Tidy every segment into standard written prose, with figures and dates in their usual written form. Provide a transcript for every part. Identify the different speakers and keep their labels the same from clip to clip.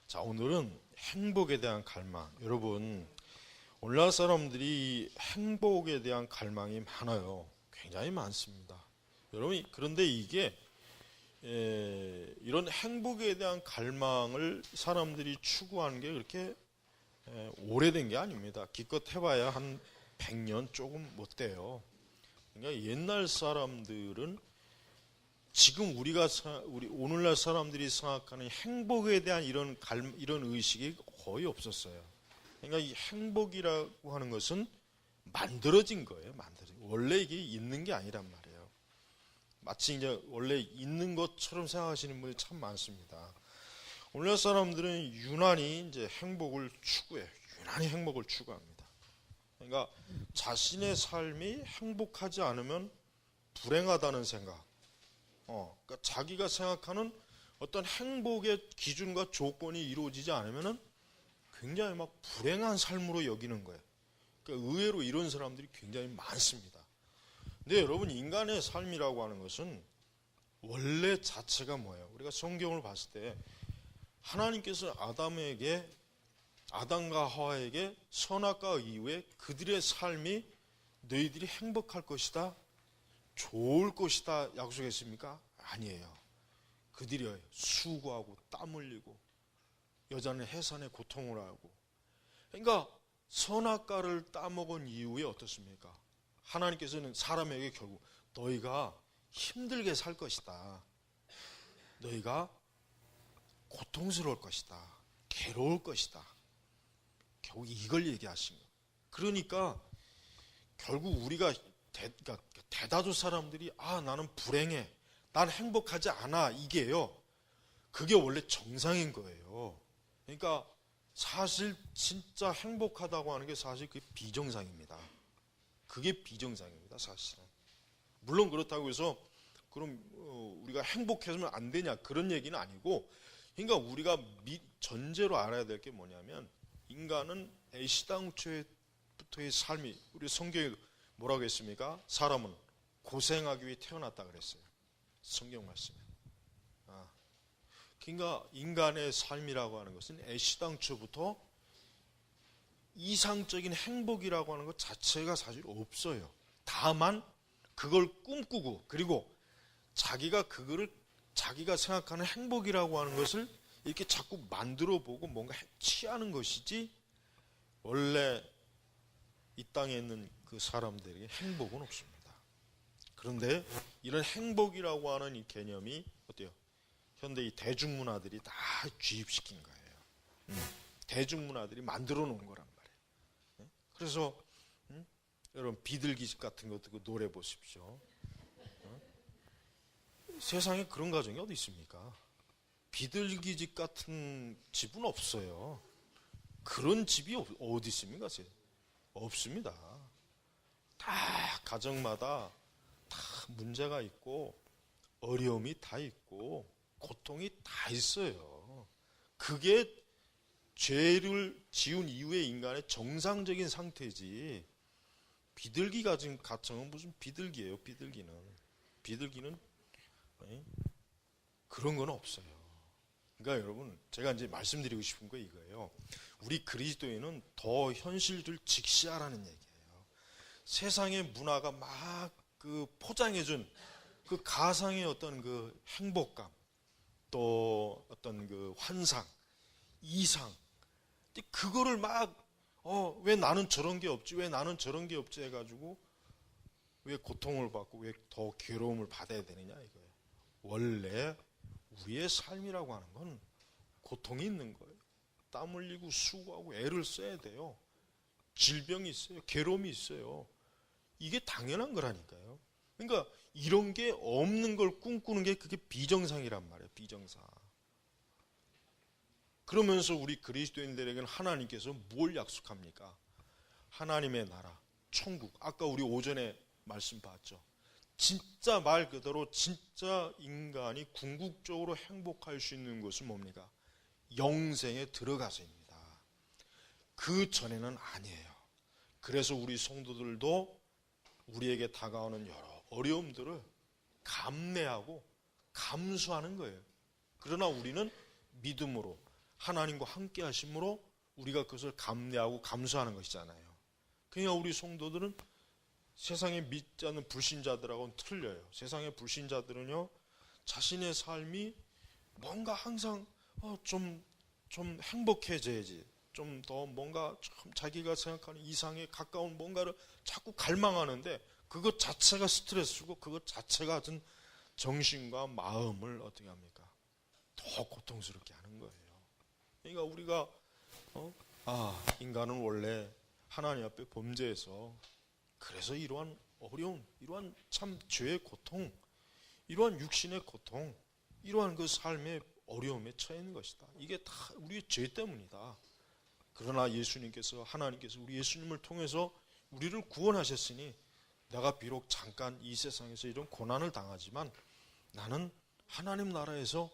Speaker 1: 자, 오늘은 행복에 대한 갈망. 여러분, 오늘날 사람들이 행복에 대한 갈망이 많아요. 굉장히 많습니다. 여러분, 그런데 이게 이런 행복에 대한 갈망을 사람들이 추구하는 게 그렇게 오래된 게 아닙니다. 기껏 해봐야 한 100년 조금 못 돼요. 그러니까 옛날 사람들은 지금 우리 오늘날 사람들이 생각하는 행복에 대한 이런 의식이 거의 없었어요. 그러니까 이 행복이라고 하는 것은 만들어진 거예요. 원래 이게 있는 게 아니란 말이에요. 마치 이제 원래 있는 것처럼 생각하시는 분이 참 많습니다. 오늘날 사람들은 유난히 이제 행복을 추구해요. 유난히 행복을 추구합니다. 그러니까 자신의 삶이 행복하지 않으면 불행하다는 생각. 그러니까 자기가 생각하는 어떤 행복의 기준과 조건이 이루어지지 않으면은 굉장히 막 불행한 삶으로 여기는 거예요. 그러니까 의외로 이런 사람들이 굉장히 많습니다. 근데 여러분, 인간의 삶이라고 하는 것은 원래 자체가 뭐예요? 우리가 성경을 봤을 때 하나님께서 아담과 하와에게 선악과 이후에 그들의 삶이 너희들이 행복할 것이다, 좋을 것이다 약속했습니까? 아니에요. 그들이 수고하고 땀 흘리고 여자는 해산의 고통을 하고, 그러니까 선악과를 따먹은 이후에 어떻습니까? 하나님께서는 사람에게 결국 너희가 힘들게 살 것이다, 너희가 고통스러울 것이다, 괴로울 것이다, 결국 이걸 얘기하신 거예요. 그러니까 결국 우리가 대다수 사람들이 나는 불행해, 난 행복하지 않아, 이게요, 그게 원래 정상인 거예요. 그러니까 사실 진짜 행복하다고 하는 게 사실 그게 비정상입니다. 그게 비정상입니다, 사실은. 물론 그렇다고 해서 그럼 우리가 행복해지면 안 되냐, 그런 얘기는 아니고, 그러니까 우리가 전제로 알아야 될 게 뭐냐면, 인간은 애시당초부터의 삶이, 우리 성경에 뭐라고 했습니까? 사람은 고생하기 위해 태어났다 그랬어요. 성경 말씀에. 그러니까 인간의 삶이라고 하는 것은 애시당초부터 이상적인 행복이라고 하는 것 자체가 사실 없어요. 다만 그걸 꿈꾸고, 그리고 자기가 생각하는 행복이라고 하는 것을 이렇게 자꾸 만들어 보고 뭔가 취하는 것이지, 원래 이 땅에 있는 그 사람들에게 행복은 없습니다. 그런데 이런 행복이라고 하는 이 개념이 어때요? 현대 이 대중문화들이 다 주입시킨 거예요. 대중문화들이 만들어 놓은 거란 말이에요. 그래서 여러분, 비둘기집 같은 거 듣고 노래 보십시오. 세상에 그런 가정이 어디 있습니까? 비둘기집 같은 집은 없어요. 그런 집이 어디 있습니까? 없습니다. 다 가정마다 다 문제가 있고 어려움이 다 있고 고통이 다 있어요. 그게 죄를 지은 이후의 인간의 정상적인 상태지, 비둘기 가진 가정은 무슨 비둘기예요. 비둘기는 그런 건 없어요. 그러니까 여러분, 제가 이제 말씀드리고 싶은 거 이거예요. 우리 그리스도인은 더 현실을 직시하라는 얘기예요. 세상의 문화가 막 그 포장해준 그 가상의 어떤 그 행복감, 또 어떤 그 환상, 이상, 그거를 막 왜 나는 저런 게 없지, 왜 나는 저런 게 없지 해가지고 왜 고통을 받고 왜 더 괴로움을 받아야 되느냐 이거예요. 원래 우리의 삶이라고 하는 건 고통이 있는 거예요. 땀 흘리고 수고하고 애를 써야 돼요. 질병이 있어요. 괴로움이 있어요. 이게 당연한 거라니까요. 그러니까 이런 게 없는 걸 꿈꾸는 게 그게 비정상이란 말이에요. 비정상. 그러면서 우리 그리스도인들에게는 하나님께서 뭘 약속합니까? 하나님의 나라, 천국. 아까 우리 오전에 말씀 봤죠. 진짜 말 그대로 진짜 인간이 궁극적으로 행복할 수 있는 것은 뭡니까? 영생에 들어가서입니다. 그 전에는 아니에요. 그래서 우리 성도들도 우리에게 다가오는 여러 어려움들을 감내하고 감수하는 거예요. 그러나 우리는 믿음으로 하나님과 함께 하심으로 우리가 그것을 감내하고 감수하는 것이잖아요. 그러니까 우리 성도들은 세상에 믿지 않는 불신자들하고는 틀려요. 세상의 불신자들은요, 자신의 삶이 뭔가 항상 좀 행복해져야지, 좀 더 뭔가 좀 자기가 생각하는 이상에 가까운 뭔가를 자꾸 갈망하는데, 그것 자체가 스트레스고 그것 자체가 어떤 정신과 마음을 어떻게 합니까? 더 고통스럽게 하는 거예요. 그러니까 우리가 인간은 원래 하나님 앞에 범죄해서, 그래서 이러한 어려운, 이러한 참 죄의 고통, 이러한 육신의 고통, 이러한 그 삶의 어려움에 처해 있는 것이다. 이게 다 우리의 죄 때문이다. 그러나 예수님께서, 하나님께서 우리 예수님을 통해서 우리를 구원하셨으니, 내가 비록 잠깐 이 세상에서 이런 고난을 당하지만 나는 하나님 나라에서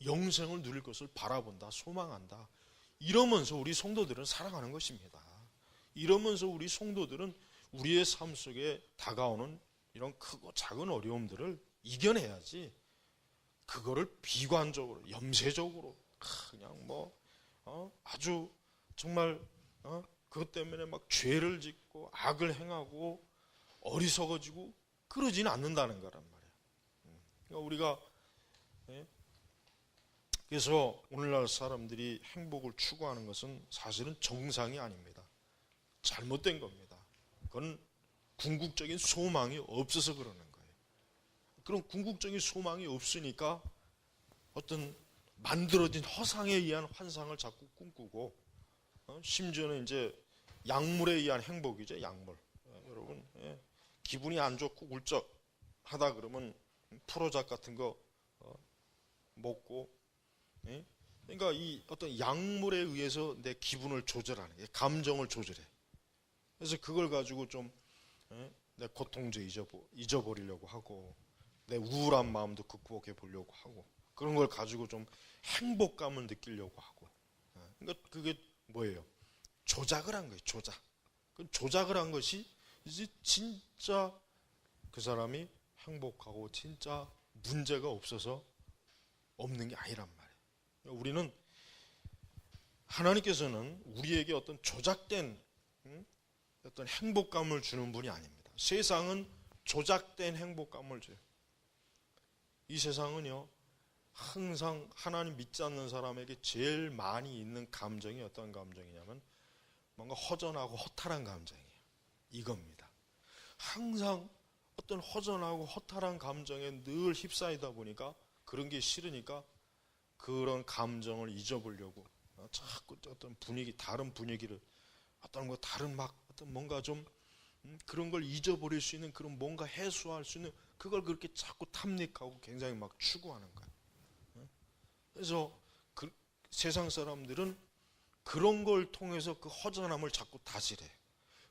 Speaker 1: 영생을 누릴 것을 바라본다, 소망한다. 이러면서 우리 성도들은 살아가는 것입니다. 이러면서 우리 성도들은 우리의 삶 속에 다가오는 이런 크고 작은 어려움들을 이겨내야지, 그거를 비관적으로, 염세적으로 그냥 아주 정말 그것 때문에 막 죄를 짓고 악을 행하고 어리석어지고 그러지는 않는다는 거란 말이에요. 그러니까 우리가, 그래서 오늘날 사람들이 행복을 추구하는 것은 사실은 정상이 아닙니다. 잘못된 겁니다. 그건 궁극적인 소망이 없어서 그러는 거예요. 그런 궁극적인 소망이 없으니까 어떤 만들어진 허상에 의한 환상을 자꾸 꿈꾸고, 심지어는 이제 약물에 의한 행복이죠. 약물. 여러분, 기분이 안 좋고 울적하다 그러면 프로작 같은 거 먹고, 그러니까 이 어떤 약물에 의해서 내 기분을 조절하는, 감정을 조절해. 그래서 그걸 가지고 좀 내 고통도 잊어버리려고 하고, 내 우울한 마음도 극복해 보려고 하고, 그런 걸 가지고 좀 행복감을 느끼려고 하고. 그러니까 그게 뭐예요? 조작을 한 거예요. 조작을 한 것이 이제 진짜 그 사람이 행복하고 진짜 문제가 없어서 없는 게 아니란 말이에요. 우리는, 하나님께서는 우리에게 어떤 조작된 어떤 행복감을 주는 분이 아닙니다. 세상은 조작된 행복감을 줘요. 이 세상은요, 항상 하나님 믿지 않는 사람에게 제일 많이 있는 감정이 어떤 감정이냐면 뭔가 허전하고 허탈한 감정이에요. 이겁니다. 항상 어떤 허전하고 허탈한 감정에 늘 휩싸이다 보니까, 그런 게 싫으니까 그런 감정을 잊어보려고 자꾸 어떤 분위기, 다른 분위기를, 다른 어떤 뭔가 좀 그런 걸 잊어버릴 수 있는, 그런 뭔가 해소할 수 있는 그걸 그렇게 자꾸 탐닉하고 굉장히 막 추구하는 거예요. 그래서 세상 사람들은 그런 걸 통해서 그 허전함을 자꾸 다스려요.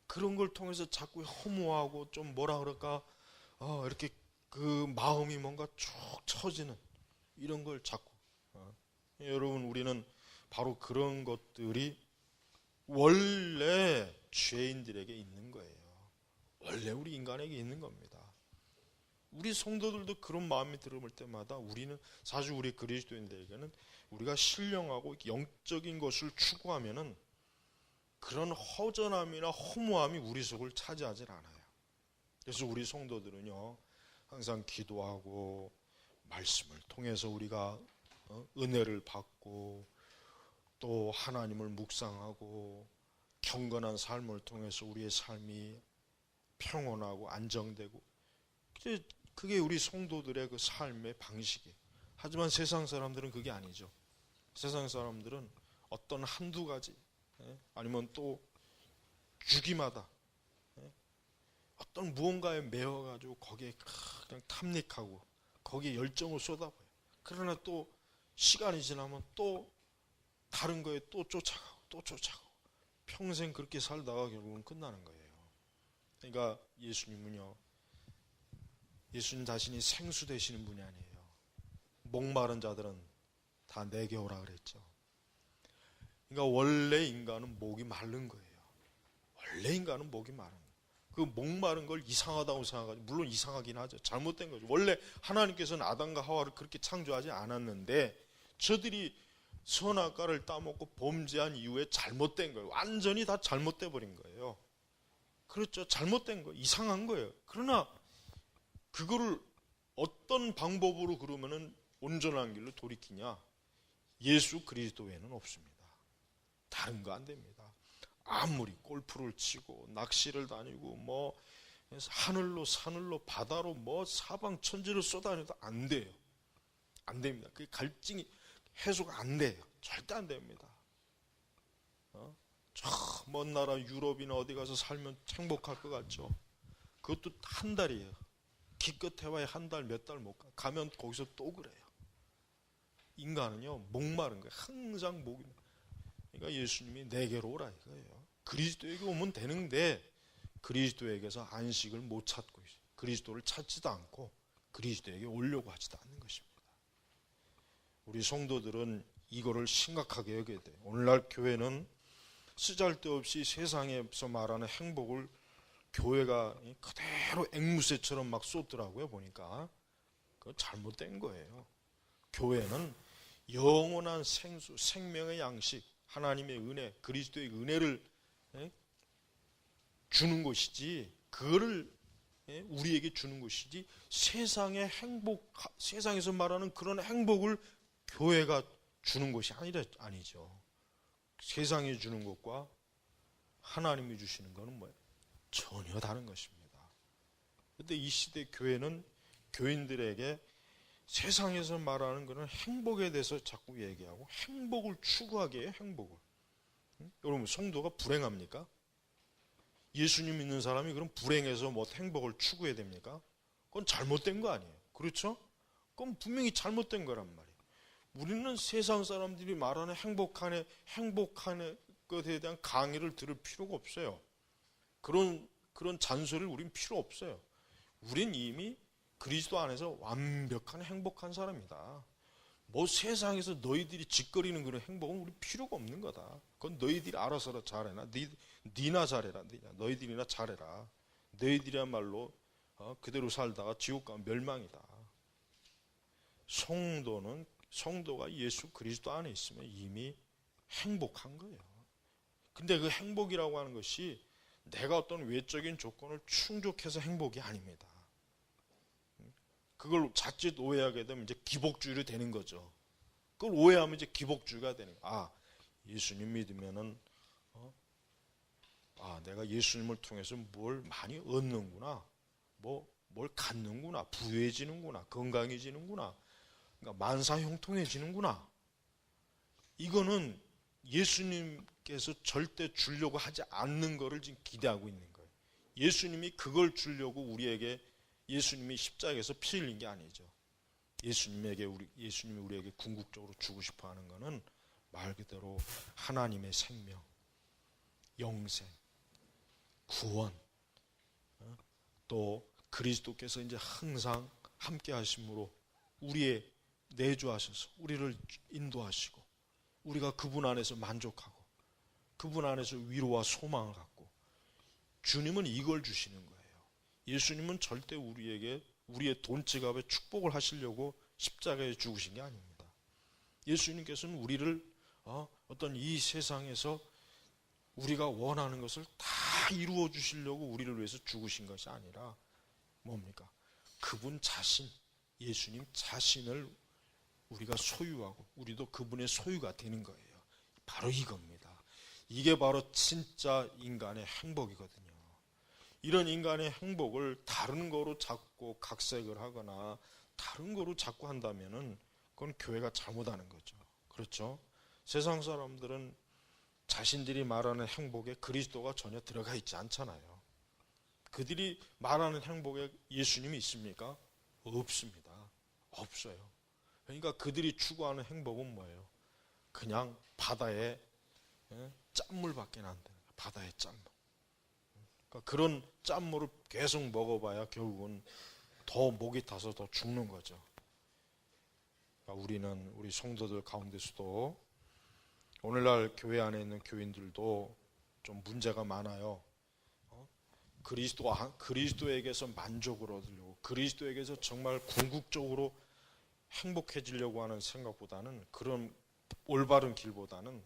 Speaker 1: 그런 걸 통해서 자꾸 허무하고 좀 뭐라 그럴까, 이렇게 그 마음이 뭔가 쭉 처지는 이런 걸 자꾸. 여러분, 우리는 바로 그런 것들이 원래 죄인들에게 있는 거예요. 원래 우리 인간에게 있는 겁니다. 우리 성도들도 그런 마음이 들어볼 때마다, 우리는 사실 우리 그리스도인들에게는 우리가 신령하고 영적인 것을 추구하면은 그런 허전함이나 허무함이 우리 속을 차지하지 않아요. 그래서 우리 성도들은요, 항상 기도하고 말씀을 통해서 우리가 은혜를 받고, 또 하나님을 묵상하고 경건한 삶을 통해서 우리의 삶이 평온하고 안정되고, 그게 우리 성도들의 그 삶의 방식이에요. 하지만 세상 사람들은 그게 아니죠. 세상 사람들은 어떤 한두 가지, 아니면 또 주기마다 어떤 무언가에 매여가지고 거기에 그냥 탐닉하고 거기에 열정을 쏟아부어요. 그러나 또 시간이 지나면 또 다른 거에 또 쫓아가고 평생 그렇게 살다가 결국은 끝나는 거예요. 그러니까 예수님은요, 예수님 자신이 생수 되시는 분이 아니에요. 목마른 자들은 다 내게 오라 그랬죠. 그러니까 원래 인간은 목이 마른 거예요. 원래 인간은 목이 마른 거예요. 그 목마른 걸 이상하다고 생각하죠. 물론 이상하긴 하죠. 잘못된 거죠. 원래 하나님께서는 아담과 하와를 그렇게 창조하지 않았는데, 저들이 선악과를 따먹고 범죄한 이후에 잘못된 거예요. 완전히 다 잘못돼 버린 거예요. 그렇죠. 잘못된 거, 이상한 거예요. 그러나 그거를 어떤 방법으로 그러면은 온전한 길로 돌이키냐? 예수 그리스도 외에는 없습니다. 다른 거 안 됩니다. 아무리 골프를 치고 낚시를 다니고 뭐 하늘로 산을로 바다로 뭐 사방천지를 쏘다녀도 안 돼요. 안 됩니다. 그 갈증이 해소가 안 돼요. 절대 안 됩니다. 저 먼 나라 유럽이나 어디 가서 살면 행복할 것 같죠? 그것도 한 달이에요. 기껏 해봐야 한 달, 몇 달 못 가. 가면 거기서 또 그래요. 인간은요, 목마른 거예요. 항상 목이. 그러니까 예수님이 내게로 오라 이거예요. 그리스도에게 오면 되는데 그리스도에게서 안식을 못 찾고 있어요. 그리스도를 찾지도 않고 그리스도에게 오려고 하지도 않는 것입니다. 우리 성도들은 이거를 심각하게 여겨야 돼요. 오늘날 교회는 쓰잘데없이 세상에서 말하는 행복을 교회가 그대로 앵무새처럼 막 쏟더라고요. 보니까 그거 잘못된 거예요. 교회는 영원한 생수, 생명의 양식, 하나님의 은혜, 그리스도의 은혜를 주는 것이지, 그거를 우리에게 주는 것이지, 세상의 행복, 세상에서 말하는 그런 행복을 교회가 주는 것이 아니죠. 세상이 주는 것과 하나님이 주시는 것은 뭐예요? 전혀 다른 것입니다. 그런데 이 시대 교회는 교인들에게 세상에서 말하는 그런 행복에 대해서 자꾸 얘기하고 행복을 추구하게 해요. 행복을. 여러분, 성도가 불행합니까? 예수님 믿는 사람이 그럼 불행해서 뭐 행복을 추구해야 됩니까? 그건 잘못된 거 아니에요. 그렇죠? 그건 분명히 잘못된 거란 말이에요. 우리는 세상 사람들이 말하는 행복한 것에 대한 강의를 들을 필요가 없어요. 그런 잔소리를 우린 필요 없어요. 우린 이미 그리스도 안에서 완벽한 행복한 사람이다. 뭐 세상에서 너희들이 짓거리는 그런 행복은 우리 필요가 없는 거다. 그건 너희들이 알아서 잘해라. 니나 잘해라. 너희들이나 잘해라. 너희들이야말로 그대로 살다가 지옥 가면 멸망이다. 성도가 예수 그리스도 안에 있으면 이미 행복한 거예요. 근데 그 행복이라고 하는 것이 내가 어떤 외적인 조건을 충족해서 행복이 아닙니다. 그걸 자칫 오해하게 되면 이제 기복주의로 되는 거죠. 그걸 오해하면 이제 기복주의가 되는 거예요. 아, 예수님 믿으면은 내가 예수님을 통해서 뭘 많이 얻는구나, 뭘 갖는구나, 부유해지는구나, 건강해지는구나, 그러니까 만사형통해지는구나. 이거는 예수님께서 절대 주려고 하지 않는 것을 지금 기대하고 있는 거예요. 예수님이 그걸 주려고 예수님이 십자가에서 피 흘린 게 아니죠. 예수님이 우리에게 궁극적으로 주고 싶어 하는 것은 말 그대로 하나님의 생명, 영생, 구원, 또 그리스도께서 이제 항상 함께 하심으로 우리의 내주하셔서 우리를 인도하시고 우리가 그분 안에서 만족하고 그분 안에서 위로와 소망을 갖고, 주님은 이걸 주시는 거예요. 예수님은 절대 우리에게 우리의 돈 지갑에 축복을 하시려고 십자가에 죽으신 게 아닙니다. 예수님께서는 우리를 어떤 이 세상에서 우리가 원하는 것을 다 이루어 주시려고 우리를 위해서 죽으신 것이 아니라 뭡니까? 그분 자신, 예수님 자신을 우리가 소유하고 우리도 그분의 소유가 되는 거예요. 바로 이겁니다. 이게 바로 진짜 인간의 행복이거든요. 이런 인간의 행복을 다른 거로 자꾸 각색을 하거나 다른 거로 자꾸 한다면은 그건 교회가 잘못하는 거죠. 그렇죠? 세상 사람들은 자신들이 말하는 행복에 그리스도가 전혀 들어가 있지 않잖아요. 그들이 말하는 행복에 예수님이 있습니까? 없습니다. 없어요. 그러니까 그들이 추구하는 행복은 뭐예요? 그냥 바다에 짠물밖에 안 되는 거예요. 바다의 짠물. 그러니까 그런 짠물을 계속 먹어봐야 결국은 더 목이 타서 더 죽는 거죠. 그러니까 우리 성도들 가운데서도 오늘날 교회 안에 있는 교인들도 좀 문제가 많아요. 그리스도에게서 만족을 얻으려고, 그리스도에게서 정말 궁극적으로 행복해지려고 하는 생각보다는 그런 올바른 길보다는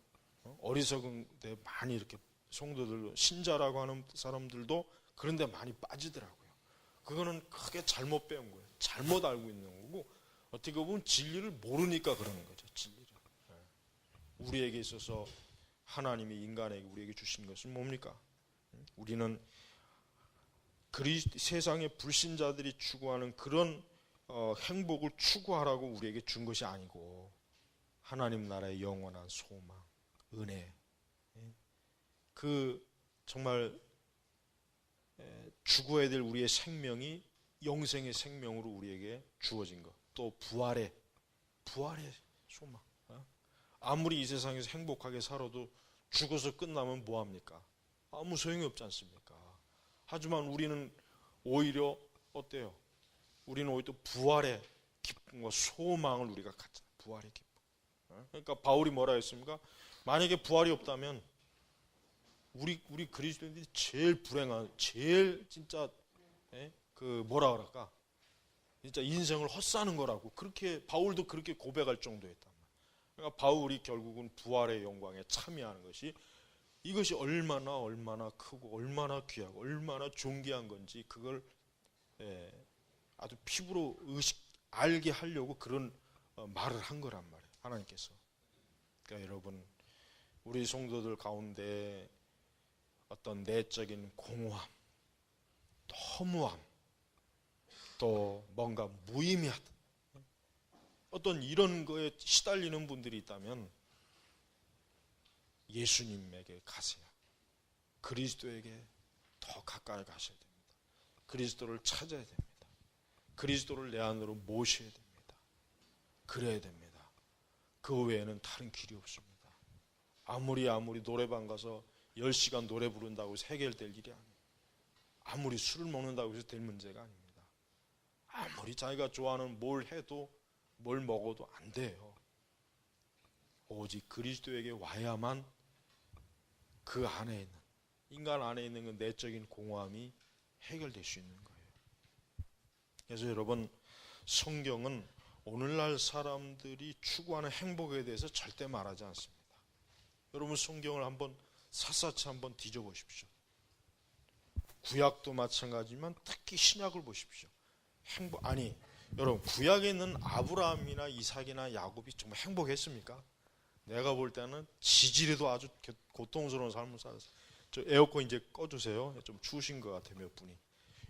Speaker 1: 어리석은 데 많이 이렇게 성도들, 신자라고 하는 사람들도 그런 데 많이 빠지더라고요. 그거는 크게 잘못 배운 거예요. 잘못 알고 있는 거고, 어떻게 보면 진리를 모르니까 그러는 거죠. 진리를. 우리에게 있어서 하나님이 인간에게 우리에게 주신 것은 뭡니까? 우리는 세상의 불신자들이 추구하는 그런 행복을 추구하라고 우리에게 준 것이 아니고, 하나님 나라의 영원한 소망, 은혜, 그 정말 죽어야 될 우리의 생명이 영생의 생명으로 우리에게 주어진 것, 또 부활의 소망. 아무리 이 세상에서 행복하게 살아도 죽어서 끝나면 뭐합니까? 아무 소용이 없지 않습니까? 하지만 우리는 오히려 어때요? 우리는 오히려 부활의 기쁨과 소망을 우리가 갖잖아요. 부활의 기쁨. 그러니까 바울이 뭐라 했습니까? 만약에 부활이 없다면 우리 그리스도인들이 제일 불행한, 제일 진짜 그 뭐라 그럴까? 진짜 인생을 헛사는 거라고, 그렇게 바울도 그렇게 고백할 정도였단 말이에요. 그러니까 바울이 결국은 부활의 영광에 참여하는 것이, 이것이 얼마나 크고 얼마나 귀하고 얼마나 존귀한 건지 그걸 아주 피부로 알게 하려고 그런 말을 한 거란 말이에요. 하나님께서. 그러니까 여러분, 우리 성도들 가운데 어떤 내적인 공허함, 허무함, 또 뭔가 무의미하다, 어떤 이런 거에 시달리는 분들이 있다면 예수님에게 가세요. 그리스도에게 더 가까이 가셔야 됩니다. 그리스도를 찾아야 됩니다. 그리스도를 내 안으로 모셔야 됩니다. 그래야 됩니다. 그 외에는 다른 길이 없습니다. 아무리 노래방 가서 10시간 노래 부른다고 해서 해결될 일이 아니에요. 아무리 술을 먹는다고 해서 될 문제가 아닙니다. 아무리 자기가 좋아하는 뭘 해도, 뭘 먹어도 안 돼요. 오직 그리스도에게 와야만 그 안에 있는, 인간 안에 있는 그 내적인 공허함이 해결될 수 있는 거예요. 그래서 여러분, 성경은 오늘날 사람들이 추구하는 행복에 대해서 절대 말하지 않습니다. 여러분, 성경을 한번 샅샅이 한번 뒤져보십시오. 구약도 마찬가지지만 특히 신약을 보십시오. 여러분, 구약에 있는 아브라함이나 이삭이나 야곱이 정말 행복했습니까? 내가 볼 때는 지지리도 아주 고통스러운 삶을 살았어요. 저 에어컨 이제 꺼주세요. 좀 추우신 것 같아요, 몇 분이.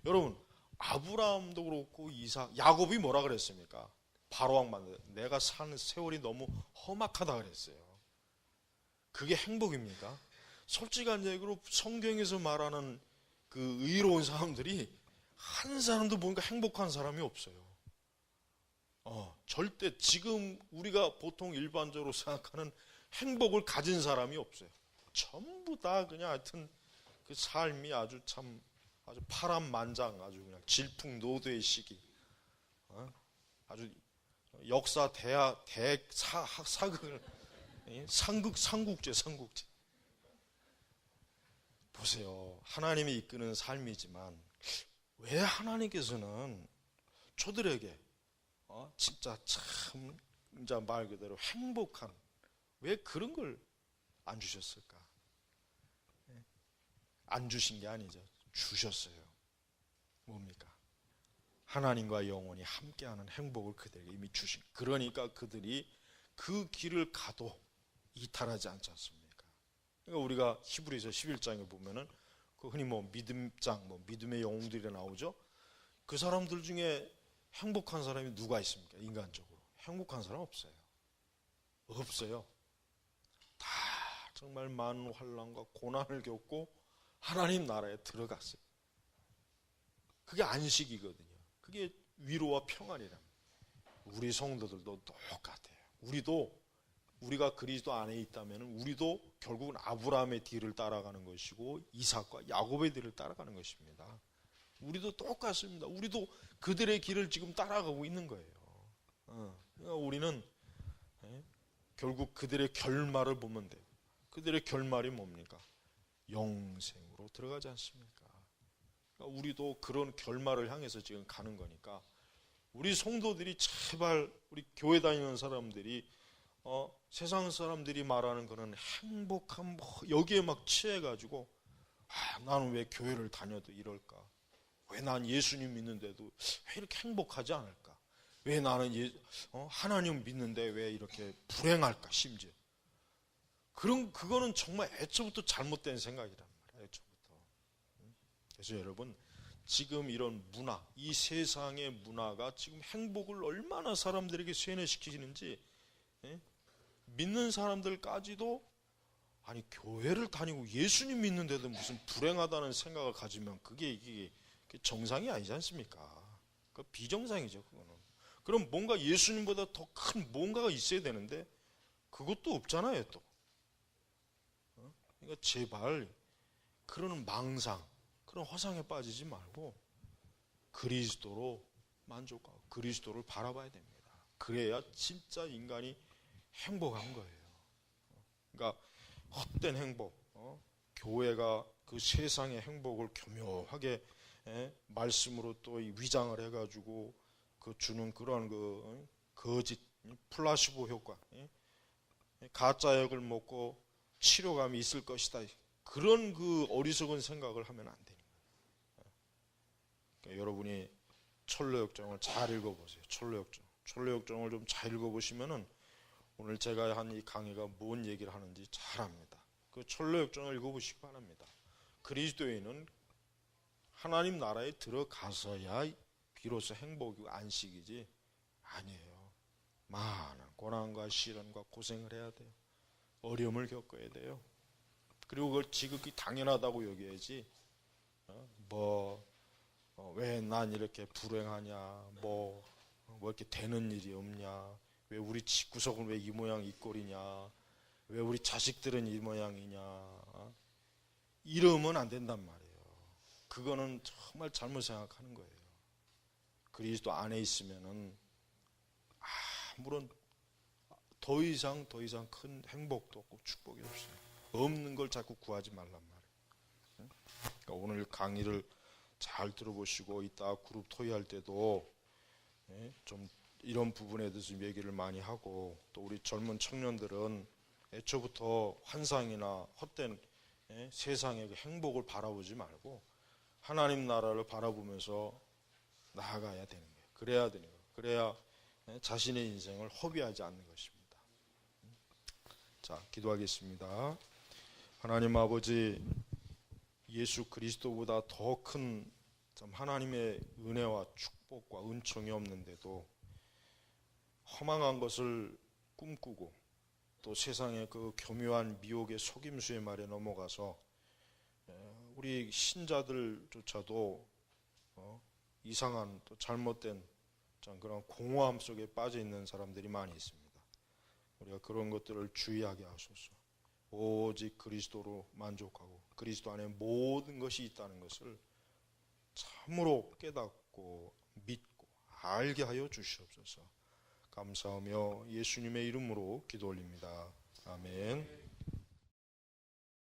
Speaker 1: 여러분, 아브라함도 그렇고 이삭, 야곱이 뭐라 그랬습니까? 바로왕 만나, 내가 사는 세월이 너무 험악하다 그랬어요. 그게 행복입니까? 솔직한 얘기로 성경에서 말하는 그 의로운 사람들이 한 사람도 보니까 행복한 사람이 없어요. 절대 지금 우리가 보통 일반적으로 생각하는 행복을 가진 사람이 없어요. 전부 다 그냥 하여튼 그 삶이 아주 파란만장, 아주 그냥 질풍노도의 시기, 아주 역사 사극을 삼국제. 보세요. 하나님이 이끄는 삶이지만 왜 하나님께서는 저들에게 진짜 참 진짜 말 그대로 행복한, 왜 그런 걸 안 주셨을까? 안 주신 게 아니죠. 주셨어요. 뭡니까? 하나님과 영원히 함께하는 행복을 그들에게 이미 주신. 그러니까 그들이 그 길을 가도 이탈하지 않지 않습니까? 그러니까 우리가 히브리서 11장에 보면은 그 흔히 믿음의 영웅들이 나오죠. 그 사람들 중에 행복한 사람이 누가 있습니까? 인간적으로 행복한 사람 없어요. 다 정말 많은 환난과 고난을 겪고 하나님 나라에 들어갔어요. 그게 안식이거든요. 그게 위로와 평안이랍니다. 우리 성도들도 똑같아요. 우리가 그리스도 안에 있다면 우리도 결국은 아브라함의 뒤를 따라가는 것이고 이삭과 야곱의 뒤를 따라가는 것입니다. 우리도 똑같습니다. 우리도 그들의 길을 지금 따라가고 있는 거예요. 그러니까 우리는 결국 그들의 결말을 보면 돼요. 그들의 결말이 뭡니까? 영생으로 들어가지 않습니까? 그러니까 우리도 그런 결말을 향해서 지금 가는 거니까 우리 성도들이 제발, 우리 교회 다니는 사람들이 세상 사람들이 말하는 그런 행복한 여기에 막 취해가지고 나는 왜 교회를 다녀도 이럴까? 왜 난 예수님 믿는데도 왜 이렇게 행복하지 않을까? 왜 나는 하나님 믿는데 왜 이렇게 불행할까? 심지어 그거는 정말 애초부터 잘못된 생각이란 말이에요. 애초부터. 그래서 여러분, 지금 이런 문화, 이 세상의 문화가 지금 행복을 얼마나 사람들에게 쇠뇌시키는지, 믿는 사람들까지도 아니 교회를 다니고 예수님 믿는데도 무슨 불행하다는 생각을 가지면 이게 정상이 아니지 않습니까? 그 비정상이죠, 그거는. 그럼 뭔가 예수님보다 더 큰 뭔가가 있어야 되는데 그것도 없잖아요, 또. 그러니까 제발 그런 망상, 그런 허상에 빠지지 말고 그리스도로 만족하고 그리스도를 바라봐야 됩니다. 그래야 진짜 인간이 행복한 거예요. 그러니까 헛된 행복, 교회가 그 세상의 행복을 교묘하게 말씀으로 또 위장을 해가지고 그 주는 그런 거짓 플라시보 효과, 가짜 약을 먹고 치료감이 있을 것이다. 그런 그 어리석은 생각을 하면 안 되는 거예요. 그러니까 여러분이 철로역정을 잘 읽어보세요. 철로역정을 좀 잘 읽어보시면은 오늘 제가 한 이 강의가 뭔 얘기를 하는지 잘 압니다. 그 철로역정을 읽어보시기 바랍니다. 그리스도인은 하나님 나라에 들어가서야 비로소 행복이고 안식이지 아니에요. 많은 고난과 시련과 고생을 해야 돼요. 어려움을 겪어야 돼요. 그리고 그걸 지극히 당연하다고 여겨야지. 왜 난 이렇게 불행하냐, 뭐 이렇게 되는 일이 없냐, 왜 우리 집구석은 왜 이 모양 이 꼴이냐, 왜 우리 자식들은 이 모양이냐, 이러면 안 된단 말이에요. 그거는 정말 잘못 생각하는 거예요. 그리스도 안에 있으면은 아무런 더 이상 큰 행복도 없고 축복이 없어요. 없는 걸 자꾸 구하지 말란 말이에요. 그러니까 오늘 강의를 잘 들어보시고 이따 그룹 토의할 때도 좀 이런 부분에 대해서 얘기를 많이 하고, 또 우리 젊은 청년들은 애초부터 환상이나 헛된 세상의 그 행복을 바라보지 말고 하나님 나라를 바라보면서 나아가야 되는 거예요. 그래야 되는 거예요. 그래야 자신의 인생을 허비하지 않는 것입니다. 자, 기도하겠습니다. 하나님 아버지, 예수 그리스도보다 더 큰 하나님의 은혜와 축복과 은총이 없는데도 허망한 것을 꿈꾸고 또 세상의 그 교묘한 미혹의 속임수의 말에 넘어가서 우리 신자들조차도 이상한 또 잘못된 그런 공허함 속에 빠져 있는 사람들이 많이 있습니다. 우리가 그런 것들을 주의하게 하소서. 오직 그리스도로 만족하고 그리스도 안에 모든 것이 있다는 것을 참으로 깨닫고 믿고 알게 하여 주시옵소서. 감사하며 예수님의 이름으로 기도 올립니다. 아멘.